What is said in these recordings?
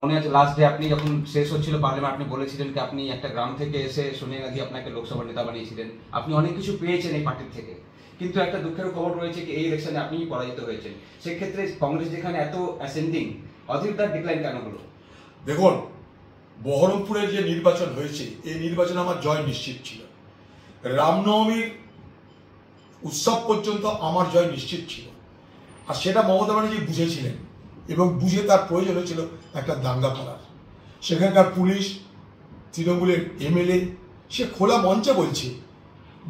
মনে আছে last day আপনি যখন শেষ হচ্ছিল পার্লামেন্ট আপনি বলেছিলেন কি আপনি একটা গ্রাম থেকে এসে সোনিয়া গান্ধী আপনাকে লোকসভা নেতা বানিয়েছিলেন, আপনি অনেক কিছু পেয়েছেন এই পার্টির থেকে, কিন্তু একটা দুঃখের খবর রয়েছে কি এই ইলেকশনে আপনিই পরাজিত হয়েছেন। সেক্ষেত্রে কংগ্রেস যেখানে এত অ্যাসেন্ডিং, অধীর তার ডিক্লাইন কেন হলো? দেখুন, বহরমপুরের যে নির্বাচন হয়েছে এই নির্বাচনে আমার জয় নিশ্চিত ছিল। রামনবমীর উৎসব পর্যন্ত আমার জয় নিশ্চিত ছিল, আর সেটা মমতা ব্যানার্জি বুঝেছিলেন এবং বুঝে তার প্রয়োজন হয়েছিল একটা দাঙ্গা করার। সেখানকার পুলিশ, তৃণমূলের এমএলএ সে খোলা মঞ্চে বলছে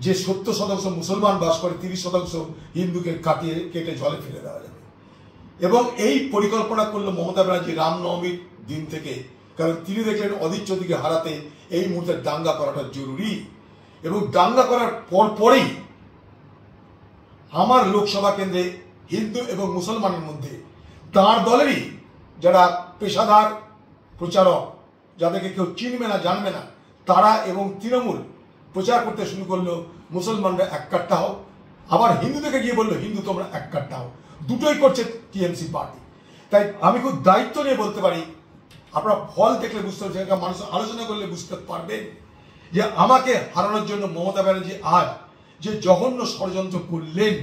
যে 70% মুসলমান বাস করে, 30% হিন্দুকে কেটে জলে ফেলে দেওয়া যাবে। এবং এই পরিকল্পনা করলো মমতা ব্যানার্জি রামনবমীর দিন থেকে, কারণ তিনি দেখলেন অধীর চৌধুরীকে হারাতে এই মুহূর্তে দাঙ্গা করাটা জরুরি। এবং দাঙ্গা করার পরেই আমার লোকসভা কেন্দ্রে হিন্দু এবং মুসলমানের মধ্যে তাঁর দলেরই যারা পেশাদার প্রচারক, যাদেরকে কেউ চিনবে না জানবে না, তারা এবং তৃণমূল প্রচার করতে শুরু করলো মুসলমানরা এক কাট্টা হোক, আবার হিন্দুদেরকে গিয়ে বললো হিন্দু তোমরা এক কাট্টা হোক। দুটোই করছে টিএমসি পার্টি। তাই আমি খুব দায়িত্ব নিয়ে বলতে পারি, আপনারা ফল দেখলে বুঝতে পারছেন, মানুষ আলোচনা করলে বুঝতে পারবেন যে আমাকে হারানোর জন্য মমতা ব্যানার্জি আজ যে জঘন্য ষড়যন্ত্র করলেন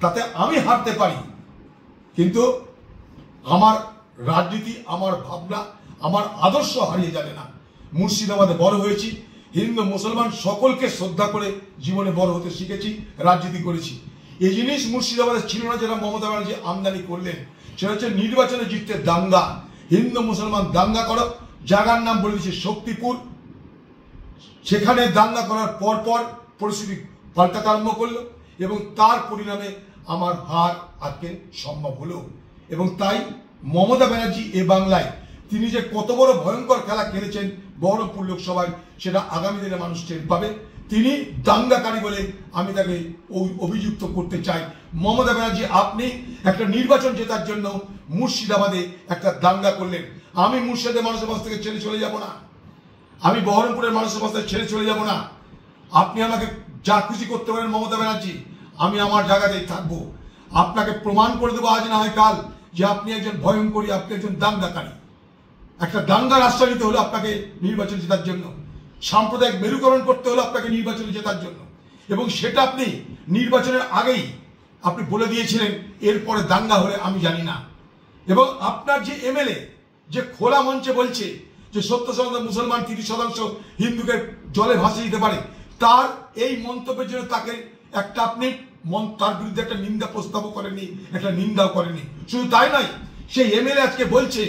তাতে আমি হারতে পারি, কিন্তু আমার রাজনীতি, আমার ভাবনা, আমার আদর্শ হারিয়ে যাবে না। মুর্শিদাবাদে বড় হয়েছি, হিন্দু মুসলমান সকলকে শ্রদ্ধা করে জীবনে বড় হতে শিখেছি, রাজনীতি করেছি। এই জিনিস মুর্শিদাবাদে ছিল না যেটা মমতা ব্যানার্জি আমদানি করলেন, সেটা হচ্ছে নির্বাচনে জিততে দাঙ্গা, হিন্দু মুসলমান দাঙ্গা করো। জায়গার নাম বলে দিচ্ছে শক্তিপুর, সেখানে দাঙ্গা করার পর পরিস্থিতি পাল্টাতে আরম্ভ করলো এবং তার পরিণামে আমার হার আজকে সম্ভব হলো। এবং তাই মমতা ব্যানার্জি এ বাংলায় তিনি যে কত বড় ভয়ঙ্কর খেলা খেলেছেন বহরমপুর লোকসভায়, সেটা আগামী দিনে মানুষ টের পাবে। তিনি দাঙ্গাকারী বলে আমি তাকে অভিযুক্ত করতে চাই। মমতা ব্যানার্জি, আপনি একটা নির্বাচন জেতার জন্য মুর্শিদাবাদে একটা দাঙ্গা করলেন। আমি মুর্শিদাবাদের মানুষের কাছ থেকে ছেড়ে চলে যাব না, আমি বহরমপুরের মানুষের কাছ থেকে ছেড়ে চলে যাব না। আপনি আমাকে যা খুশি করতে পারেন মমতা ব্যানার্জি, আমি আমার জায়গাতেই থাকবো। আপনাকে প্রমাণ করে দেবো আজ না হয় কাল যে আপনি একজন ভয়ঙ্করী, আপনি একজন দাঙ্গাকারী। একটা দাঙ্গার আশ্রয় নিতে হলো আপনাকে নির্বাচন জেতার জন্য, সাম্প্রদায়িক মেরুকরণ করতে হলো আপনাকে নির্বাচনে জেতার জন্য, এবং সেটা আপনি নির্বাচনের আগেই আপনি বলে দিয়েছিলেন এরপরে দাঙ্গা হলে আমি জানি না। এবং আপনার যে এমএলএ যে খোলা মঞ্চে বলছে যে 70% মুসলমান, 30% হিন্দুকে জলে ভাসিয়ে দিতে পারে, তার এই মন্তব্যের জন্য তাকে একটা আপনি তার বিরুদ্ধে একটা নিন্দা প্রস্তাবও করেননি, একটা নিন্দাও করেনি। শুধু তাই নয়, সেই এমএলএ আজকে বলছে